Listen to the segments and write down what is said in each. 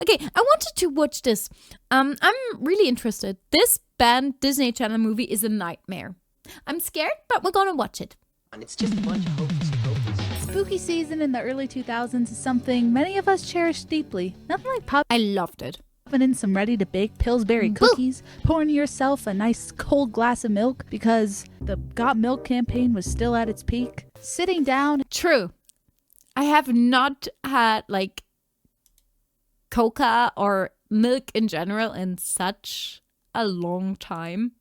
Okay, I wanted to watch this. I'm really interested. This banned Disney Channel movie is a nightmare. I'm scared, but we're gonna watch it. It's just a bunch of hocus pocus. Spooky season in the early 2000s is something many of us cherish deeply. Nothing like popping I loved it. in some ready-to-bake Pillsbury cookies, pouring yourself a nice cold glass of milk because the Got Milk campaign was still at its peak. Sitting down. True. I have not had like coca or milk in general in such a long time.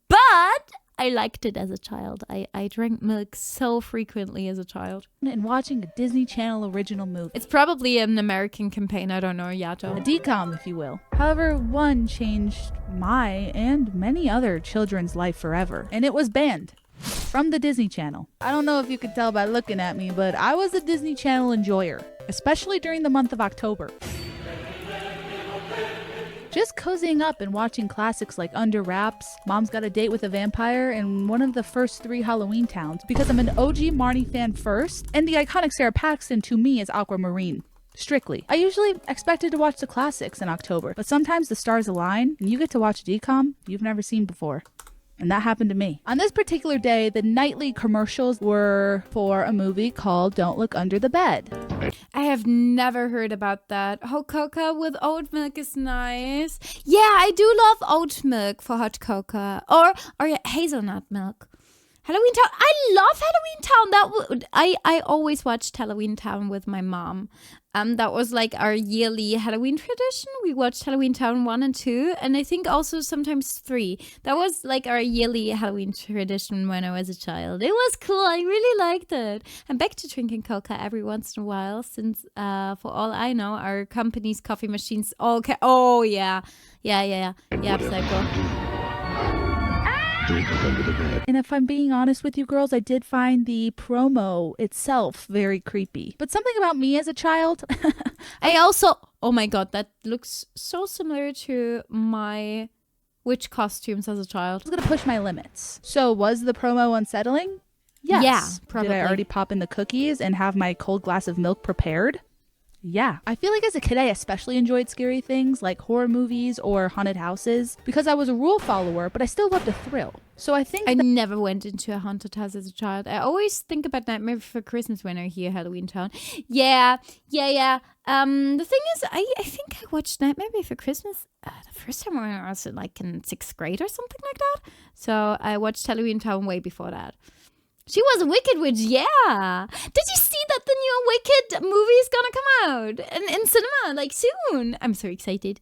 But I liked it as a child. I drank milk so frequently as a child. And watching a Disney Channel original movie. It's probably an American campaign. I don't know, Yato. A decom, if you will. However, one changed my and many other children's life forever. And it was banned from the Disney Channel. I don't know if you could tell by looking at me, but I was a Disney Channel enjoyer, especially during the month of October. Just cozying up and watching classics like Under Wraps, Mom's Got a Date with a Vampire, and one of the first 3 Halloween Towns, because I'm an OG Marnie fan first, and the iconic Sarah Paxton to me is Aquamarine. Strictly. I usually expected to watch the classics in October, but sometimes the stars align, and you get to watch a decom you've never seen before. And that happened to me. On this particular day, the nightly commercials were for a movie called Don't Look Under the Bed. I have never heard about that. Hot cocoa with oat milk is nice. Yeah, I do love oat milk for hot cocoa. Or yeah, hazelnut milk. Halloween Town. I love Halloween Town. I always watched Halloween Town with my mom. That was like our yearly Halloween tradition. We watched Halloween Town 1 and 2, and I think also sometimes 3. That was like our yearly Halloween tradition when I was a child. It was cool. I really liked it. I'm back to drinking coca every once in a while since, for all I know, our company's coffee machines. Okay. Oh yeah, Psycho. And if I'm being honest with you girls, I did find the promo itself very creepy. But something about me as a child. I also, oh my god, that looks so similar to my witch costumes as a child. I was going to push my limits. So was the promo unsettling? Yes. Yeah, probably. Did I already pop in the cookies and have my cold glass of milk prepared? Yeah. I feel like as a kid, I especially enjoyed scary things like horror movies or haunted houses because I was a rule follower, but I still loved a thrill. So I think I never went into a haunted house as a child. I always think about Nightmare Before Christmas when I hear Halloween Town. Yeah. The thing is, I think I watched Nightmare Before Christmas the first time when I was in 6th grade or something like that. So I watched Halloween Town way before that. She was a Wicked Witch, yeah. Did you see that the new Wicked movie is gonna come out in cinema soon? I'm so excited.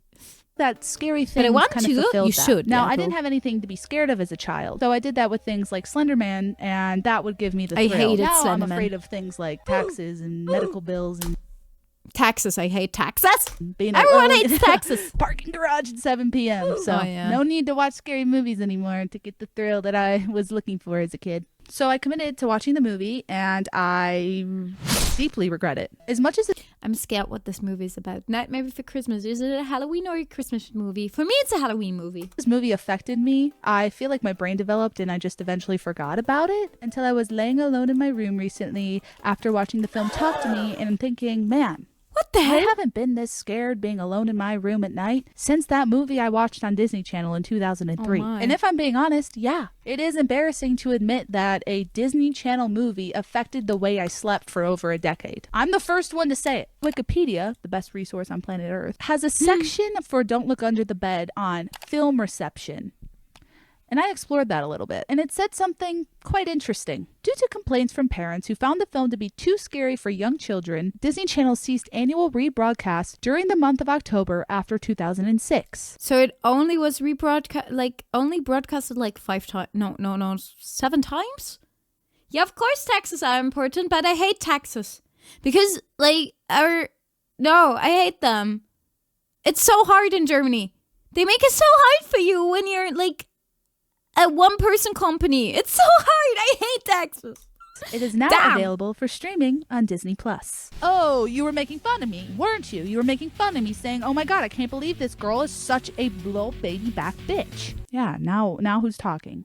That scary thing. But I want kind to. Of fulfilled You that. should. Now, yeah, I didn't have anything to be scared of as a child, so I did that with things like Slender Man, and that would give me the thrill. I hated now Slender I'm Man. afraid of things like taxes and medical bills and taxes. I hate taxes. Everyone hates taxes. Parking garage at 7 p.m. So no need to watch scary movies anymore to get the thrill that I was looking for as a kid. So I committed to watching the movie, and I deeply regret it. As much as I'm scared what this movie is about. Nightmare Before Christmas. Is it a Halloween or a Christmas movie? For me, it's a Halloween movie. This movie affected me. I feel like my brain developed and I just eventually forgot about it until I was laying alone in my room recently after watching the film Talk to Me and thinking, man, what the I hell? haven't been this scared being alone in my room at night since that movie I watched on Disney Channel in 2003. Oh my. And if I'm being honest, yeah, it is embarrassing to admit that a Disney Channel movie affected the way I slept for over a decade. I'm the first one to say it. Wikipedia, the best resource on planet Earth, has a section for Don't Look Under the Bed on film reception. And I explored that a little bit, and it said something quite interesting. Due to complaints from parents who found the film to be too scary for young children, Disney Channel ceased annual rebroadcasts during the month of October after 2006. So it only was broadcasted 5 times. No, 7 times? Yeah, of course taxes are important, but I hate taxes. Because, I hate them. It's so hard in Germany. They make it so hard for you when you're, a one-person company. It's so hard. I hate taxes. It is now available for streaming on Disney+. Oh, you were making fun of me, weren't you? You were making fun of me saying, oh my god, I can't believe this girl is such a little baby back bitch. Yeah, now who's talking?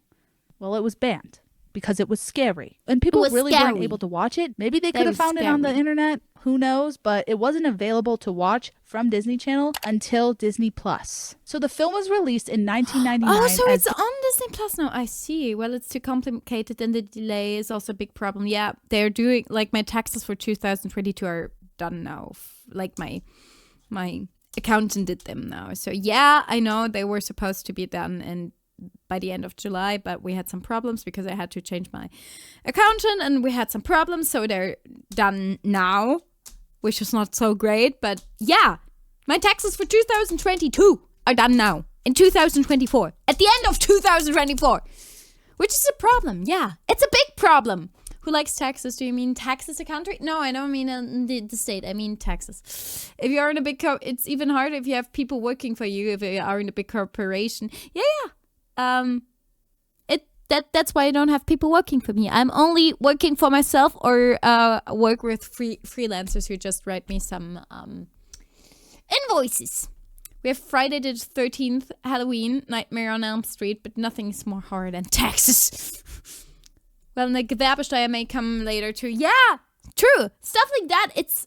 Well, it was banned. because it was scary. And people really weren't able to watch it. Maybe they could have found it on the internet. Who knows? But it wasn't available to watch from Disney Channel until Disney Plus. So the film was released in 1999. Oh, so it's on Disney Plus now. I see. Well, it's too complicated and the delay is also a big problem. Yeah, they're doing, like, my taxes for 2022 are done now. Like, my accountant did them now. So yeah, I know they were supposed to be done and by the end of July, but we had some problems because I had to change my accountant and we had some problems, so they're done now, which is not so great. But yeah, my taxes for 2022 are done now in 2024, at the end of 2024, which is a problem. Yeah, it's a big problem. Who likes taxes? Do you mean taxes a country? No, I don't mean the state. I mean taxes. If you are in a big it's even harder if you have people working for you, if you are in a big corporation. Yeah. That's why I don't have people working for me. I'm only working for myself or work with freelancers who just write me some invoices. We have Friday the 13th, Halloween, Nightmare on Elm Street, but nothing is more horror than taxes. Well, the Gewerbesteuer may come later too. Yeah, true. Stuff like that. It's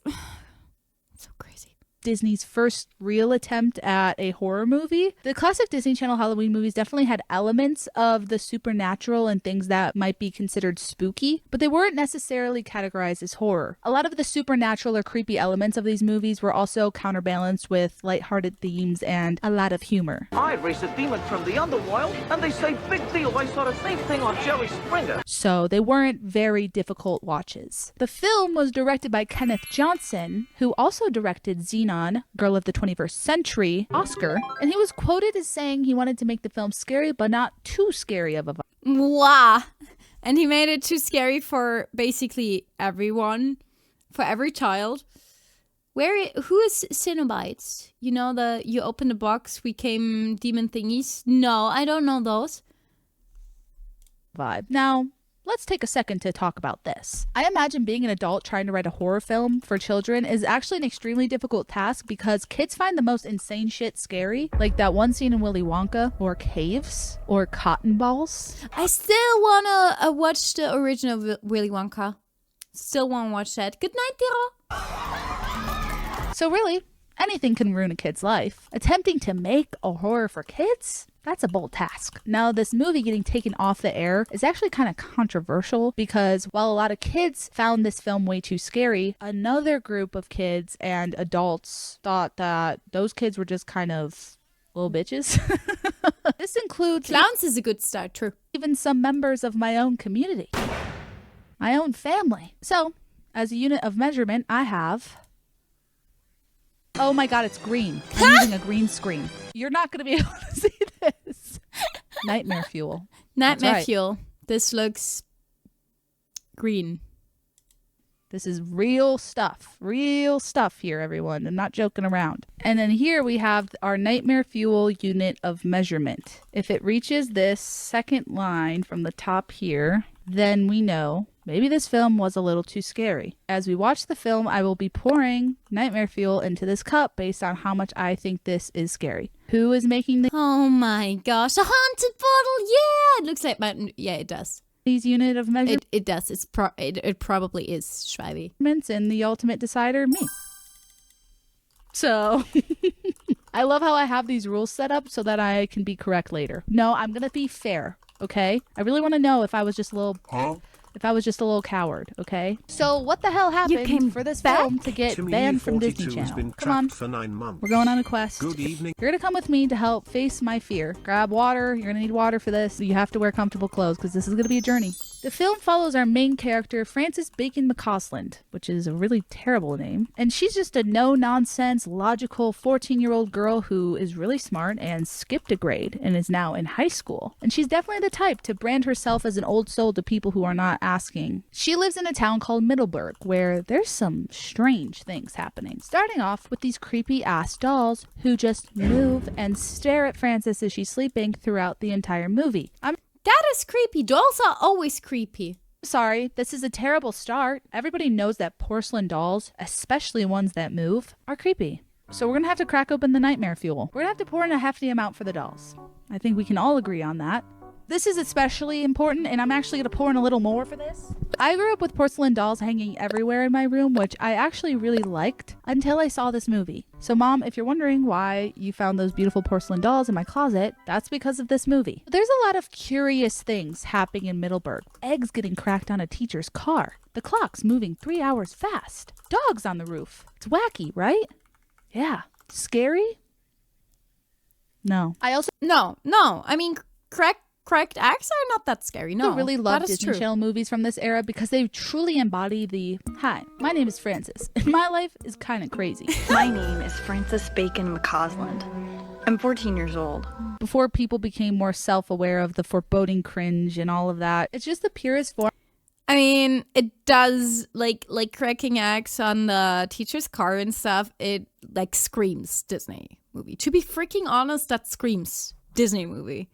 so crazy. Disney's first real attempt at a horror movie. The classic Disney Channel Halloween movies definitely had elements of the supernatural and things that might be considered spooky, but they weren't necessarily categorized as horror. A lot of the supernatural or creepy elements of these movies were also counterbalanced with lighthearted themes and a lot of humor. I raced a demon from the underworld, and they say big deal. I saw the same thing on Jerry Springer. So they weren't very difficult watches. The film was directed by Kenneth Johnson, who also directed Xenon, Girl of the 21st Century, Oscar, and he was quoted as saying he wanted to make the film scary, but not too scary of a vibe. Wow. And he made it too scary for basically everyone, for every child. Who is Cenobites? You know, you open the box, we came demon thingies? No, I don't know those. Vibe. Now, let's take a second to talk about this. I imagine being an adult trying to write a horror film for children is actually an extremely difficult task because kids find the most insane shit scary. Like that one scene in Willy Wonka, or caves, or cotton balls. I still want to watch the original Willy Wonka. Still want to watch that. Good night, Tiro. So really, anything can ruin a kid's life. Attempting to make a horror for kids? That's a bold task. Now, this movie getting taken off the air is actually kind of controversial because while a lot of kids found this film way too scary, another group of kids and adults thought that those kids were just kind of little bitches. This includes clowns is a good start, true. Even some members of my own community, my own family. So, as a unit of measurement, I have... Oh my god, it's green. I'm using a green screen. You're not going to be able to see this. Nightmare fuel. Nightmare fuel. This looks green. This is real stuff. Real stuff here, everyone. I'm not joking around. And then here we have our nightmare fuel unit of measurement. If it reaches this second line from the top here, then we know maybe this film was a little too scary. As we watch the film, I will be pouring nightmare fuel into this cup based on how much I think this is scary. Who is making the... Oh my gosh, a haunted bottle! Yeah! It looks like... Yeah, it does. These unit of measurement? It does. It probably is Schweiby. And the ultimate decider, me. So... I love how I have these rules set up so that I can be correct later. No, I'm going to be fair, okay? I really want to know if I was just a little... If I was just a little coward, okay? So what the hell happened for this film to get banned from Disney Channel? Come on, for 9 months. We're going on a quest. Good evening. You're gonna come with me to help face my fear. Grab water. You're gonna need water for this. You have to wear comfortable clothes because this is gonna be a journey. The film follows our main character, Frances Bacon McCausland, which is a really terrible name. And she's just a no-nonsense, logical 14-year-old girl who is really smart and skipped a grade and is now in high school. And she's definitely the type to brand herself as an old soul to people who are not asking. She lives in a town called Middleberg, where there's some strange things happening. Starting off with these creepy-ass dolls who just move and stare at Frances as she's sleeping throughout the entire movie. That is creepy. Dolls are always creepy. Sorry, this is a terrible start. Everybody knows that porcelain dolls, especially ones that move, are creepy. So we're gonna have to crack open the nightmare fuel. We're gonna have to pour in a hefty amount for the dolls. I think we can all agree on that. This is especially important, and I'm actually going to pour in a little more for this. I grew up with porcelain dolls hanging everywhere in my room, which I actually really liked until I saw this movie. So Mom, if you're wondering why you found those beautiful porcelain dolls in my closet, that's because of this movie. There's a lot of curious things happening in Middleberg. Eggs getting cracked on a teacher's car. The clock's moving 3 hours fast. Dogs on the roof. It's wacky, right? Yeah. Scary? No. I also No. I mean, correct acts are not that scary. No, really love that is Disney true. Channel movies from this era because they truly embody the, hi, my name is Frances, and my life is kind of crazy. My name is Frances Bacon McCausland. I'm 14 years old. Before people became more self-aware of the foreboding cringe and all of that, it's just the purest form. I mean, it does, like cracking acts on the teacher's car and stuff, it, like, screams Disney movie. To be freaking honest, that screams Disney movie.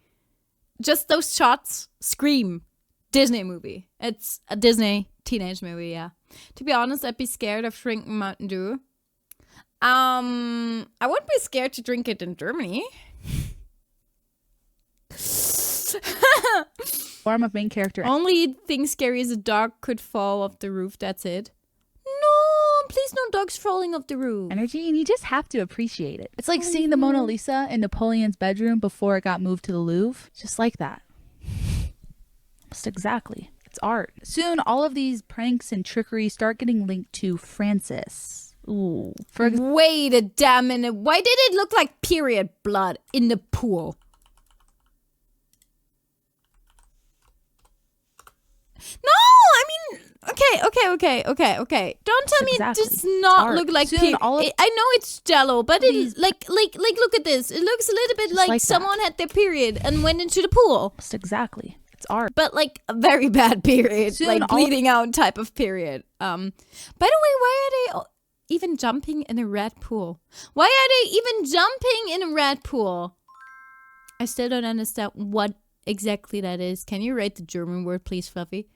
Just those shots scream Disney movie. It's a Disney teenage movie, yeah. To be honest, I'd be scared of drinking Mountain Dew. I wouldn't be scared to drink it in Germany. Form of main character. Only thing scary is a dog could fall off the roof. That's it. No, please no dogs falling off the roof. Energy, and you just have to appreciate it. It's like seeing the Mona Lisa in Napoleon's bedroom before it got moved to the Louvre. Just like that. Almost exactly. It's art. Soon, all of these pranks and trickery start getting linked to Frances. Ooh. Wait a damn minute. Why did it look like period blood in the pool? No, I mean, okay. Don't tell me it does not look like period. I know it's Jello, but it like look at this. It looks a little bit like someone had their period and went into the pool. Almost exactly. It's art. But like a very bad period, Soon like bleeding out type of period. By the way, why are they even jumping in a red pool? Why are they even jumping in a red pool? I still don't understand what exactly that is. Can you write the German word, please, Fluffy?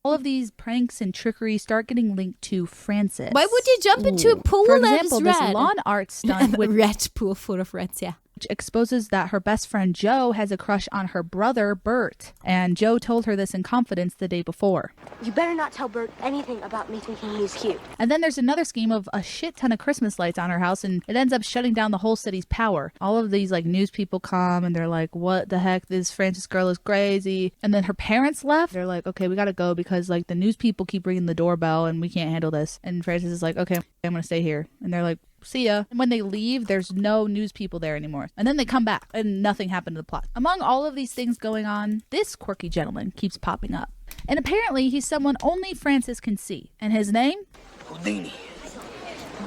All of these pranks and trickery start getting linked to Frances. Why would you jump into a pool For that example, is this red? lawn art stunt with red pool full of reds, yeah. which exposes that her best friend Joe has a crush on her brother Bert, and Joe told her this in confidence the day before. You better not tell Bert anything about me thinking he's cute. And then there's another scheme of a shit ton of Christmas lights on her house, and it ends up shutting down the whole city's power. All of these like news people come and they're like, what the heck, this Frances girl is crazy. And then her parents left. They're like, okay, we gotta go because like the news people keep ringing the doorbell and we can't handle this. And Frances is like, okay, I'm gonna stay here. And they're like, see ya. And when they leave, there's no news people there anymore. And then they come back and nothing happened to the plot. Among all of these things going on, this quirky gentleman keeps popping up. And apparently he's someone only Frances can see. And his name? Houdini.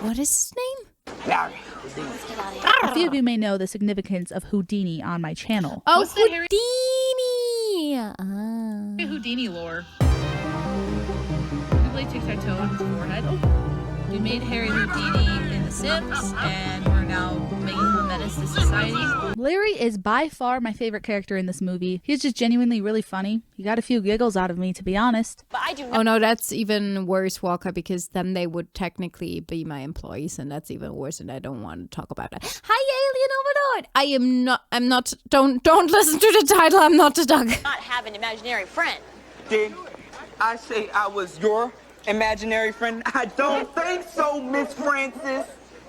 What is his name? Larry Houdini. A few of you may know the significance of Houdini on my channel. Oh, What's the Harry Houdini! Houdini lore? We played tic-tac-toe on his forehead. We made Harry Houdini in The Sims, and we're now making him a menace to society. Larry is by far my favorite character in this movie. He's just genuinely really funny. He got a few giggles out of me, to be honest. But I do Oh no, that's even worse, Walker, because then they would technically be my employees, and that's even worse, and I don't want to talk about that. Hi, Alien Overlord! I'm not, don't listen to the title, I'm not a dog. not have an imaginary friend. Did I say I was your imaginary friend? I don't think so, Miss Frances.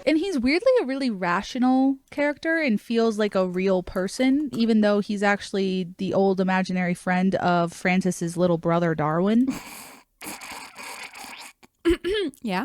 And he's weirdly a really rational character and feels like a real person, even though he's actually the old imaginary friend of Frances's little brother, Darwin. Yeah.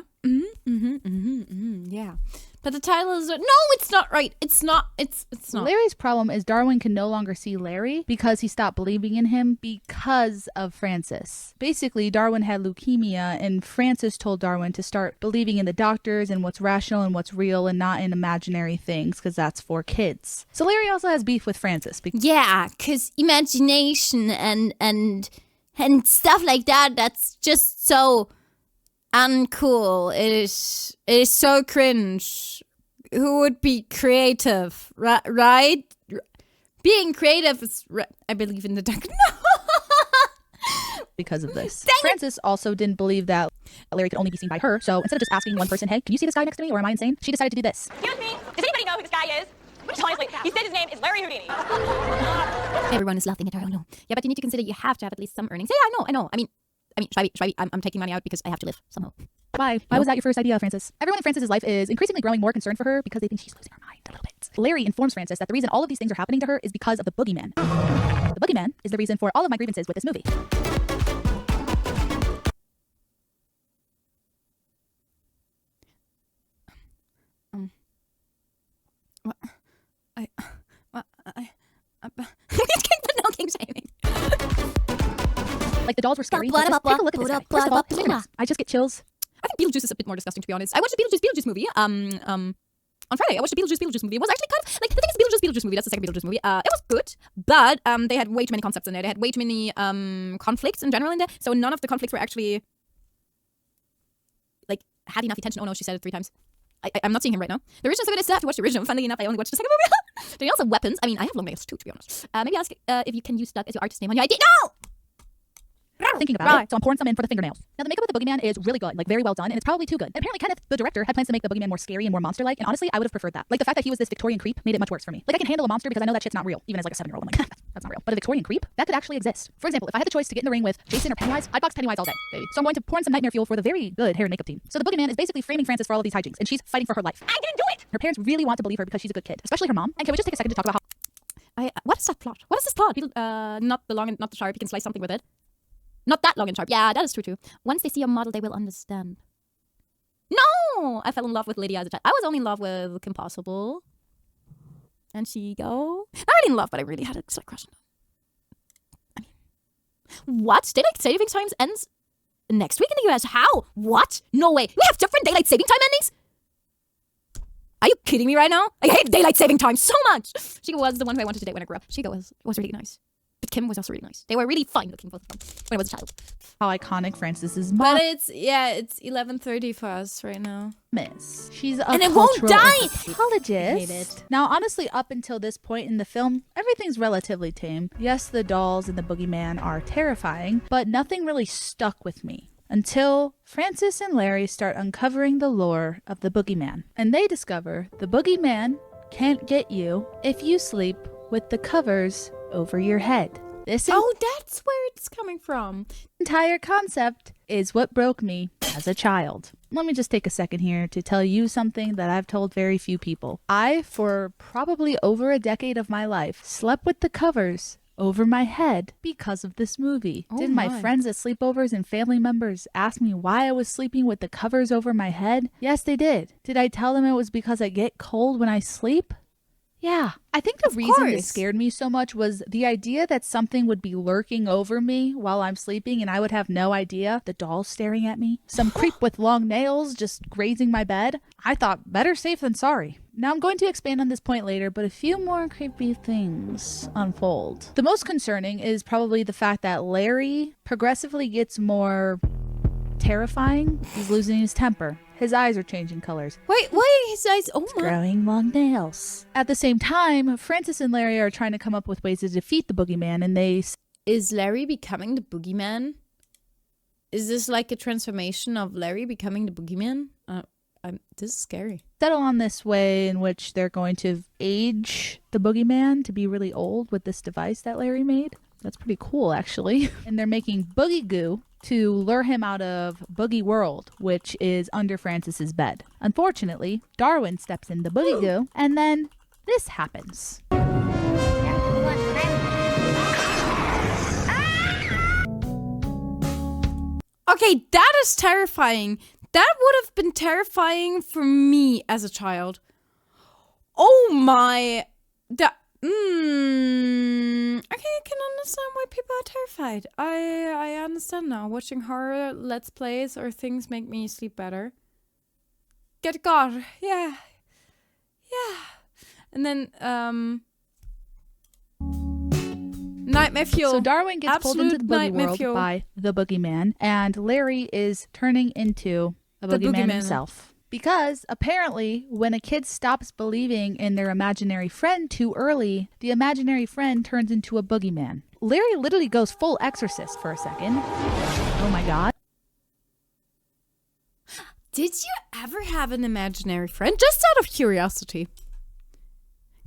Yeah. But the title is no, it's not right. It's not. It's not. Larry's problem is Darwin can no longer see Larry because he stopped believing in him because of Frances. Basically, Darwin had leukemia, and Frances told Darwin to start believing in the doctors and what's rational and what's real and not in imaginary things because that's for kids. So Larry also has beef with Frances. Yeah, because imagination and stuff like that, that's just so uncool. It is so cringe. Who would be creative, right? Being creative is, I believe in the dark. No! Because of this. Frances also didn't believe that Larry could only be seen by her, so instead of just asking one person, hey, can you see this guy next to me, or am I insane? She decided to do this. Excuse me, does anybody know who this guy is? Which honestly, he said his name is Larry Houdini. Everyone is laughing at her. Oh no. Yeah, but you need to consider you have to have at least some earnings. Yeah, I know. I mean, should I'm taking money out because I have to live somehow. Why was that your first idea, Frances? Everyone in Frances's life is increasingly growing more concerned for her because they think she's losing her mind a little bit. Larry informs Frances that the reason all of these things are happening to her is because of the Boogeyman. The Boogeyman is the reason for all of my grievances with this movie. Like the dolls were scary. Take a look at this guy. First of all, his fingernails. I just get chills. I think Beetlejuice is a bit more disgusting, to be honest. I watched the Beetlejuice movie. On Friday, I watched the Beetlejuice movie. It was actually kind of like, the thing is, Beetlejuice movie. That's the second Beetlejuice movie. It was good, but they had way too many concepts in there. They had way too many conflicts in general in there. So none of the conflicts were actually like had enough attention. Oh no, she said it 3 times. I'm not seeing him right now. The original, so good. I still have to watch the original. Funnily enough, I only watched the second movie. They also have weapons. I mean, I have long nails too, to be honest. Maybe ask if you can use Doug as your artist name on your ID. No! Thinking about it, so I'm pouring some in for the fingernails. Now the makeup of the Boogeyman is really good, like very well done, and it's probably too good. And apparently Kenneth, the director, had plans to make the Boogeyman more scary and more monster-like, and honestly, I would have preferred that. Like the fact that he was this Victorian creep made it much worse for me. Like I can handle a monster because I know that shit's not real, even as like a 7-year-old. I'm like, that's not real. But a Victorian creep, that could actually exist. For example, if I had the choice to get in the ring with Jason or Pennywise, I'd box Pennywise all day, baby. So I'm going to pour in some nightmare fuel for the very good hair and makeup team. So the Boogeyman is basically framing Frances for all of these hijinks, and she's fighting for her life. I didn't do it! Her parents really want to believe her because she's a good kid, especially her mom. And can we just take a second to talk about how What is that plot? What is this plot? People, not the long and not the sharp. You can slice something with it. Not that long and sharp. Yeah, that is true too. Once they see a model, they will understand. No! I fell in love with Lydia as a child. I was only in love with Kim Possible. And Chico. Not really in love, but I really had a slight crush on them. I mean, what? Daylight saving times ends next week in the US. How? What? No way. We have different daylight saving time endings? Are you kidding me right now? I hate daylight saving time so much. Chico was the one who I wanted to date when I grew up. Chico was really nice. But Kim was also really nice. They were really fine looking, both of them, when I was a child. how iconic Frances's mom But it's 11:30 for us right now. is. She's a And it won't cultural die! anthropologist. I hate it. Now, honestly, up until this point in the film, everything's relatively tame. Yes, the dolls and the Boogeyman are terrifying, but nothing really stuck with me. Until Frances and Larry start uncovering the lore of the Boogeyman. And they discover the Boogeyman can't get you if you sleep with the covers over your head. This That's where it's coming from. entire concept is what broke me as a child. Let me just take a second here to tell you something that I've told very few people. I, for probably over a decade of my life, slept with the covers over my head because of this movie. Oh Did my my. friends at sleepovers and family members ask me why I was sleeping with the covers over my head? Yes, they did. Did I tell them it was because I get cold when I sleep? Yeah. I think the reason this course. scared me so much was the idea that something would be lurking over me while I'm sleeping and I would have no idea. The doll staring at me. Some creep with long nails just grazing my bed. I thought, better safe than sorry. Now I'm going to expand on this point later, but a few more creepy things unfold. The most concerning is probably the fact that Larry progressively gets more terrifying. He's losing his temper. His eyes are changing colors. Wait, his eyes. Oh my. Growing long nails. At the same time, Frances and Larry are trying to come up with ways to defeat the Boogeyman, and they Is Larry becoming the Boogeyman? Is this like a transformation of Larry becoming the Boogeyman? This is scary. settle on this way in which they're going to age the Boogeyman to be really old with this device that Larry made. That's pretty cool, actually. And they're making Boogie Goo to lure him out of Boogie World, which is under Frances's bed. Unfortunately, Darwin steps in the Boogie Goo, and then this happens. Okay, that is terrifying. That would have been terrifying for me as a child. Oh my. Okay, I can understand why people are terrified. I understand now. Watching horror let's plays or things make me sleep better. Get God. Yeah. And then Nightmare Fuel. So Darwin gets pulled into the Absolute Boogie nightmare World fuel. by the Boogeyman, and Larry is turning into a The Boogeyman Boogeyman. himself. Because apparently, when a kid stops believing in their imaginary friend too early, the imaginary friend turns into a Boogeyman. Larry literally goes full exorcist for a second. Oh my god. Did you ever have an imaginary friend? Just out of curiosity.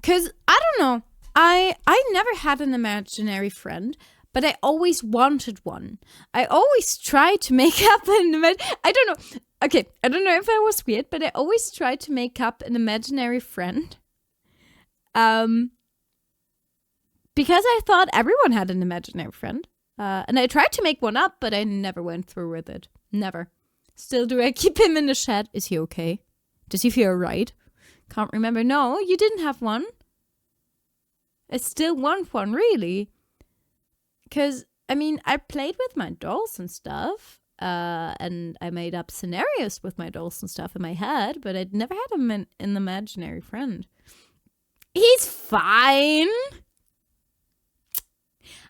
Because, I don't know, I never had an imaginary friend, but I always wanted one. I always tried to make up I don't know. Okay, I don't know if I was weird, but I always tried to make up an imaginary friend. Because I thought everyone had an imaginary friend. And I tried to make one up, but I never went through with it. Never. Still, do I keep him in the shed? Is he okay? Does he feel right? Can't remember. No, you didn't have one. I still want one, really. Because, I mean, I played with my dolls and stuff. And I made up scenarios with my dolls and stuff in my head. But I'd never had an imaginary friend. He's fine.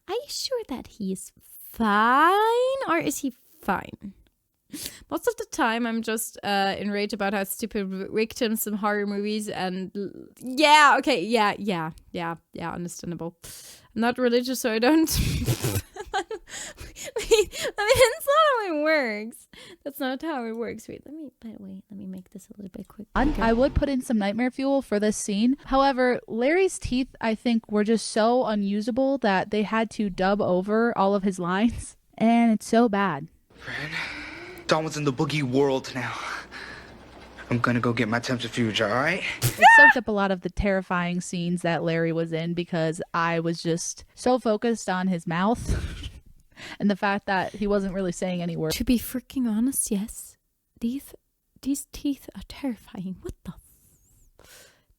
Are you sure that he's fine? Or is he fine? Most of the time, I'm just enraged about how stupid victims in horror movies and yeah, okay, yeah, understandable. I'm not religious, so I don't. I mean, that's not how it works. That's not how it works. Wait, by the way, let me make this a little bit quick. I would put in some nightmare fuel for this scene. However, Larry's teeth, I think, were just so unusable that they had to dub over all of his lines. And it's so bad. Fred, Dawn's in the boogie world now. I'm gonna go get my centrifuge, all right? It soaked up a lot of the terrifying scenes that Larry was in because I was just so focused on his mouth and the fact that he wasn't really saying any words. To be freaking honest, yes. These teeth are terrifying. What the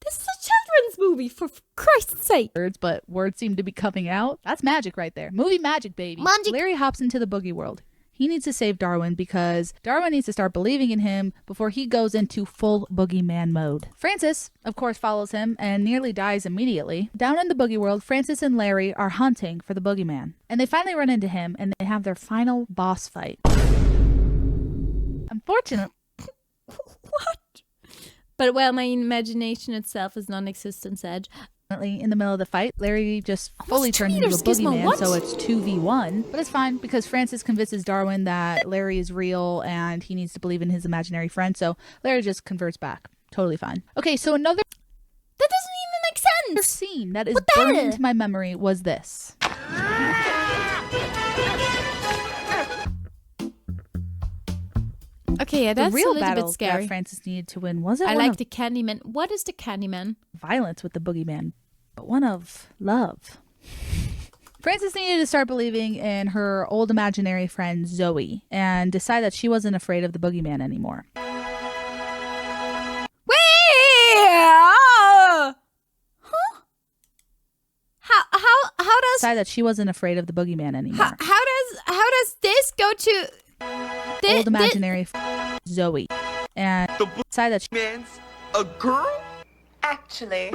This is a children's movie, for Christ's sake. But words seem to be coming out. That's magic right there. Movie magic, baby. Magic. Larry hops into the boogie world. He needs to save Darwin because Darwin needs to start believing in him before he goes into full boogeyman mode. Francis, of course, follows him and nearly dies immediately. Down in the boogie world, Francis and Larry are hunting for the boogeyman. And they finally run into him and they have their final boss fight. Unfortunately. What? But well, my imagination itself is non-existent, Edge. In the middle of the fight, Larry just fully turns into a boogeyman, so it's 2v1. But it's fine because Francis convinces Darwin that Larry is real and he needs to believe in his imaginary friend, so Larry just converts back. Totally fine. Okay, so another That doesn't even make sense. scene that is burned into my memory was this. Okay, yeah, that's the real a little battle bit scary. that Francis needed to win wasn't I one like of the Candyman. What is the Candyman? violence with the boogeyman, but one of love. Frances needed to start believing in her old imaginary friend Zoe and decide that she wasn't afraid of the boogeyman anymore. How does Decide that she wasn't afraid of the boogeyman anymore. how does this go to Old imaginary Zoe and decide that Man's a girl? Actually,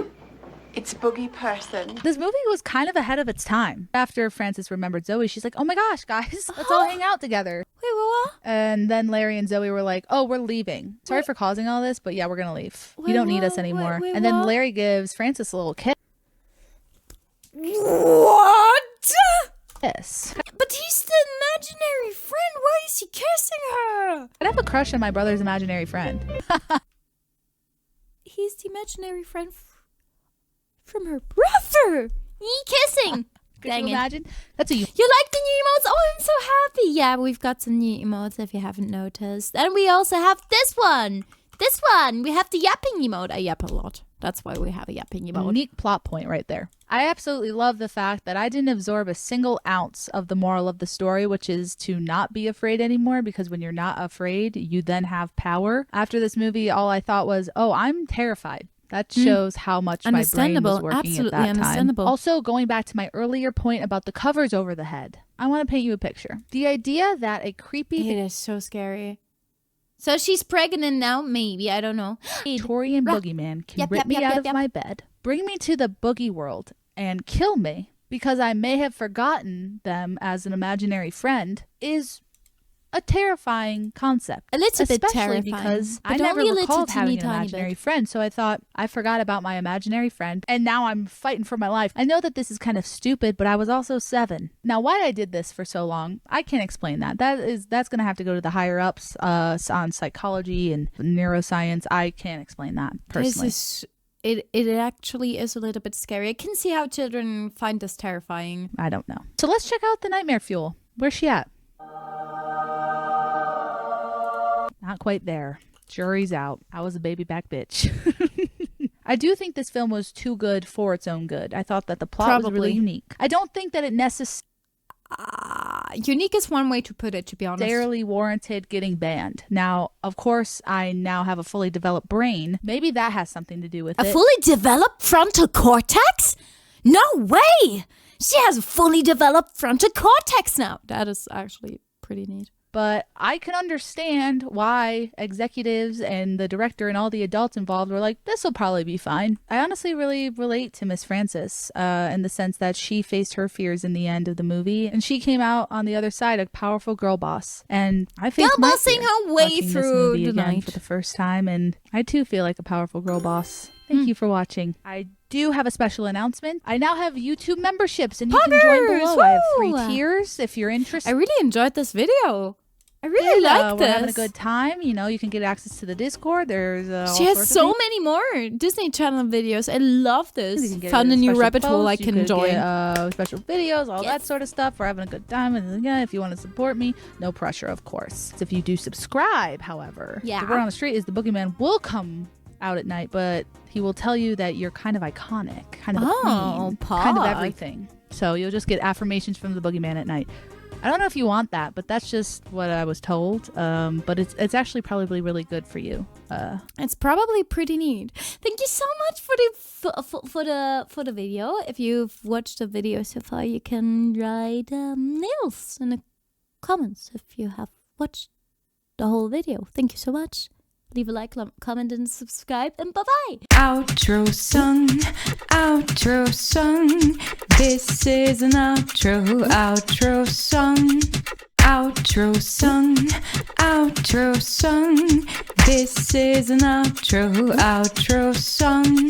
it's Boogie person. this movie was kind of ahead of its time. After Frances remembered Zoe, she's like, oh my gosh, guys, let's all hang out together. Wait, what? And then Larry and Zoe were like, oh, we're leaving. Sorry for causing all this, but yeah, we're going to leave. You don't need us anymore. wait, and then what? Larry gives Frances a little kiss. What? But he's the imaginary friend. Why is he kissing her? I'd have a crush on my brother's imaginary friend. He's the imaginary friend from her brother. Kissing. Could Dang you it. imagine? That's a You like the new emotes? Oh, I'm so happy. Yeah, we've got some new emotes if you haven't noticed. And we also have this one. This one. We have the yapping emote. I yap a lot. That's why we have a yapping emote. unique plot point right there. I absolutely love the fact that I didn't absorb a single ounce of the moral of the story, which is to not be afraid anymore, because when you're not afraid, you then have power. After this movie, all I thought was, oh, I'm terrified. That shows how much my brain was working Absolutely at that understandable. time. Also, going back to my earlier point about the covers over the head, I want to paint you a picture. The idea that a creepy It is so scary. So she's pregnant now? Maybe. I don't know. Victorian boogeyman can rip me out of my bed, bring me to the boogie world, and kill me because I may have forgotten them as an imaginary friend is a terrifying concept. A little bit Especially terrifying, because but I never only a little recalled having teeny an tiny imaginary bit. friend, so I thought I forgot about my imaginary friend, and now I'm fighting for my life. I know that this is kind of stupid, but I was also 7. Now, why I did this for so long, I can't explain that. That's going to have to go to the higher ups on psychology and neuroscience. I can't explain that personally. it actually is a little bit scary. I can see how children find this terrifying. I don't know. So let's check out the nightmare fuel. Where's she at? Not quite there. Jury's out. I was a baby back bitch. I do think this film was too good for its own good. I thought that the plot was really unique. I don't think that it necessarily unique is one way to put it, to be honest. Warranted getting banned. Now, of course, I now have a fully developed brain. Maybe that has something to do with it. A fully developed frontal cortex? No way! She has a fully developed frontal cortex now. That is actually pretty neat. But I can understand why executives and the director and all the adults involved were like, this will probably be fine. I honestly really relate to Miss Frances in the sense that she faced her fears in the end of the movie. And she came out on the other side a powerful girl boss. And I faced my fear her way watching through this movie the again night for the first time. And I too feel like a powerful girl boss. Thank you for watching. I do have a special announcement. I now have YouTube memberships and you can join below. I have 3 tiers if you're interested. I really enjoyed this video. I really like this. We're having a good time. You know, you can get access to the Discord. There's she has so many more Disney Channel videos. I love this. Found a new rabbit hole I can join. Get, special videos, all that sort of stuff. We're having a good time. And again, if you want to support me, no pressure, of course. If you do subscribe, however, the word on the street is the Boogeyman will come out at night, but he will tell you that you're kind of iconic, kind of a queen, kind of everything. So you'll just get affirmations from the Boogeyman at night. I don't know if you want that, but that's just what I was told. But it's actually probably really good for you. It's probably pretty neat. Thank you so much for the video. If you've watched the video so far, you can write nails in the comments if you have watched the whole video. Thank you so much. Leave a like, comment, and subscribe, and bye-bye. Outro song, outro song. This is an outro song. Outro song, outro song. This is an outro song.